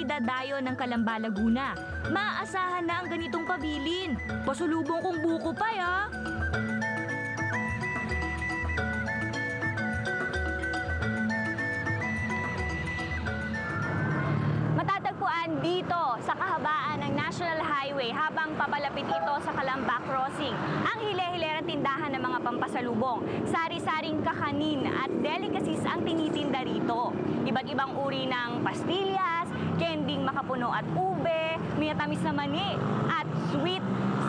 may dadayo ng Calamba, Laguna. Maaasahan na ang ganitong pabilin. Pasulubong kong buko pie, ha? Matatagpuan dito sa kahabaan ng National Highway habang papalapit ito sa Calamba Crossing ang hile-hilerang tindahan ng mga pampasalubong. Sari-saring kakanin at delicacies ang tinitinda rito. Iba't ibang uri ng pastillas, kending makapuno at ube, minatamis na mani at sweet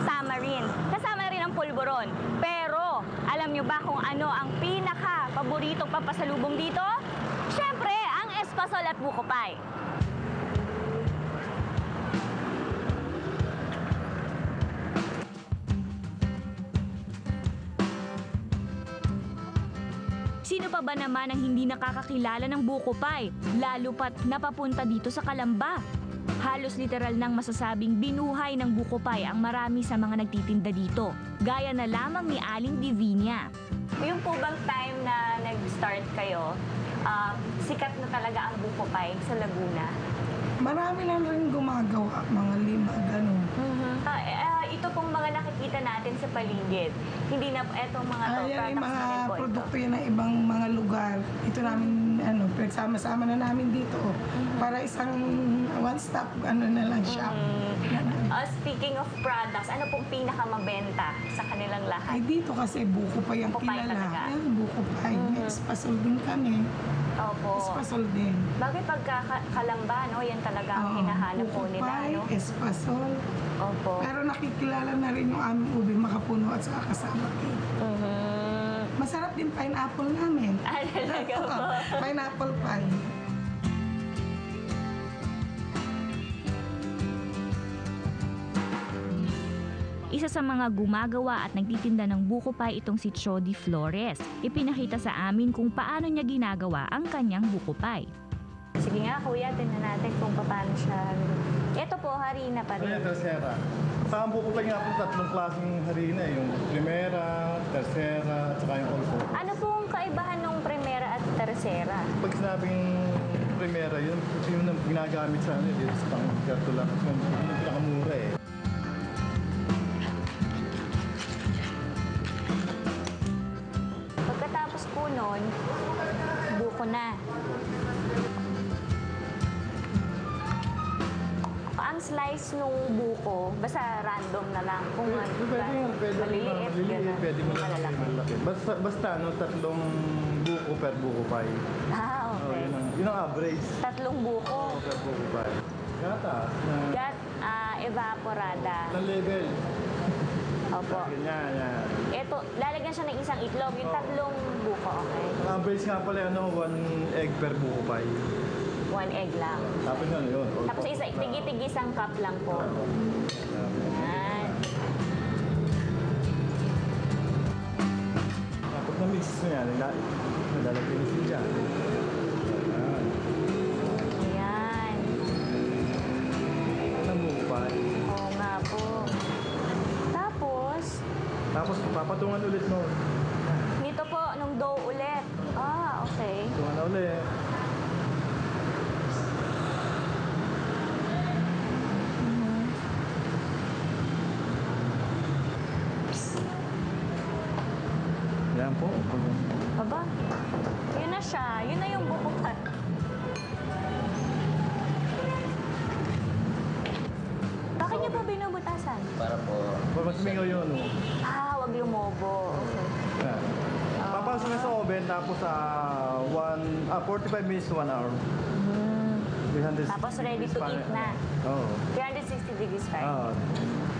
samarin. Kasama na rin ang pulburon. Pero alam nyo ba kung ano ang pinaka-paboritong pampasalubong dito? Siyempre, ang espasol at buko pie. Sino pa ba naman ang hindi nakakakilala ng buko pie, lalo pat napapunta dito sa Calamba? Halos literal nang masasabing binuhay ng buko pie ang marami sa mga nagtitinda dito, gaya na lamang ni Aling Divina. Yung po bang time na nag-start kayo, sikat na talaga ang buko pie sa Laguna? Marami lang rin gumagawa, mga 5, gano'n. Ito pong mga nakikita natin sa paligid, hindi na etong mga to, Ayan, products mga na rin po produkto ito. yan ng ibang mga lugar. Ito namin, pinagsama-sama na namin dito. Para isang one-stop, na lang shop. Speaking of products, ano pong pinakamabenta sa kanilang lahat? Ay, dito kasi buko pa yung Buko pie kilala. talaga. Ayan, buko pa. May espasol din kami. Opo. Espasol din. Bakit pagkakalamba, no? Yan talaga ang hinahanap po buko nila, pie, no? espasol. Opo. Pero nakikilala na rin yung aming ube makapuno at saka kasama cake. Masarap din pineapple namin. Talaga po. Pineapple pie. Isa sa mga gumagawa at nagtitinda ng buko pie itong si Chody Flores. Ipinakita sa amin kung paano niya ginagawa ang kanyang buko pie. Sige nga kuya, tingnan natin kung paano siya. Ito po, harina pa rin. Tercera. Sa buko pie nga po, 3 klaseng harina. Yung primera, tercera, at saka yung olfo. Ano pong kaibahan ng primera at tercera? Pag sinabing primera, yun ang ginagamit sa ano, dito sa pang-kartula. Kasi yun yung pinakamura eh. Pagkatapos po nun, buko na. Ang slice nung buko, basta random na lang. Kung maliliit, gano'n. Pwede mo lang malalaki. malaki. Basta, 3 buko per buko pie. Ah, Oh, okay. yun ang average. 3 buko. Per buko pie. Gata, na Gat evaporada. ng level. Opo. Ganyan, yan. Ito, lalagyan siya ng isang itlog. Yung 3 buko, okay. Ang average nga pala, 1 egg per buko pie. 1 egg lang. Tapos yun. Tapos tigi-tigi isang cup lang po. Yan. Tapos na-mix mo yan, nalalagay mo siya dyan. Ayan. Ayan. Ang buko pie. Oo nga po. Tapos papatungan ulit mo. Nito po, nung dough ulit. Ah, okay. Patungan na ulit. Yan po. Aba, yun na siya. Yun na yung buko pa. Bakit niyo po binubutasan? Para po Mas mingaw yun. Ah, wag lumobo. Okay. Yan. Papasok na sa oven tapos 45 minutes to 1 hour. 360 Tapos ready to degrees eat na. Oo. 360 degrees Fahrenheit.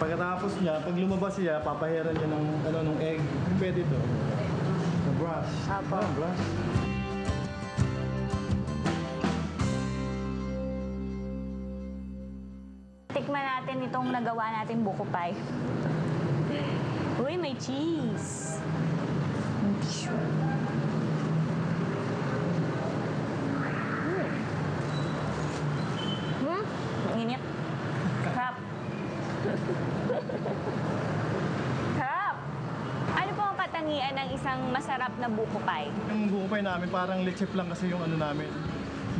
Pagkatapos niya, pag lumabas siya, papahiran niya ng egg. Pwede ito. Sa brush. Apo. Brush. Tikman natin itong nagawa natin buko pie. Uy, may cheese. Ang init. Sarap. Sarap. Ano po ang katangian ng isang masarap na buko pie? Yung buko pie namin, parang lechip lang kasi yung ano namin.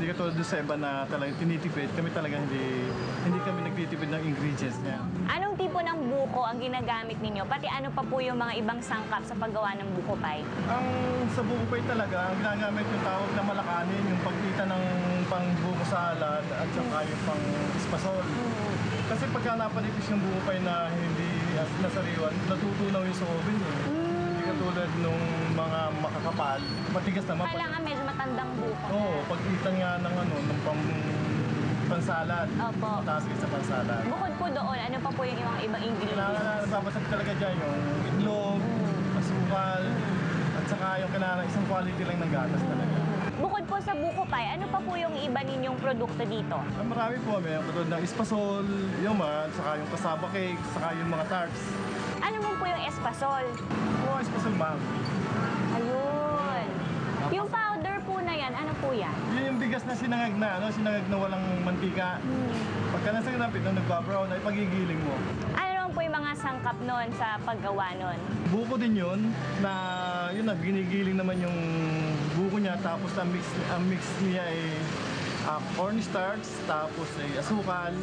Hindi katulad doon sa iba na talagang tinitipid. Kami talaga hindi kami nagtitipid ng ingredients niya. Anong tipo ng buko ang ginagamit ninyo? Pati ano pa po yung mga ibang sangkap sa paggawa ng buko pie? Ang sa buko pie talaga, ang ginagamit yung tawag na malakanin, yung pagkita ng pang buko salad at saka yung pang espasol. Kasi pagka napanipis yung buko pie na hindi nasariwan, natutunaw yung sa oven eh. Hindi katulad nung mga makakapal, matigas naman. Kailangan medyo matandang buko. Oo, pagkita nga ng ng pansalad. Opo. Mataas kayo sa pansalad. Bukod po doon, ano pa po yung ibang ingredients? Kailangan nababasag talaga dyan yung itlog, asukal, at saka yung kailangan isang quality lang ng gatas talaga. Bukod po sa buko pie, ano pa po yung iba ninyong produkto dito? Marami po, may katulad ng espasol, yung saka yung cassava cake, saka yung mga tarts. Ano mo po yung espasol? Oo, espasol ma'am. Ayun. Yung powder po na yan, ano po yan? Yun yung bigas na sinangag na walang mantika. Pagka nasa ginapit na nagbabrown, ay pagigiling mo. Ano naman po yung mga sangkap nun sa paggawa nun? Buko din yun, na ginigiling naman yung buko niya, tapos ang mix niya ay cornstarch, tapos ay asukal.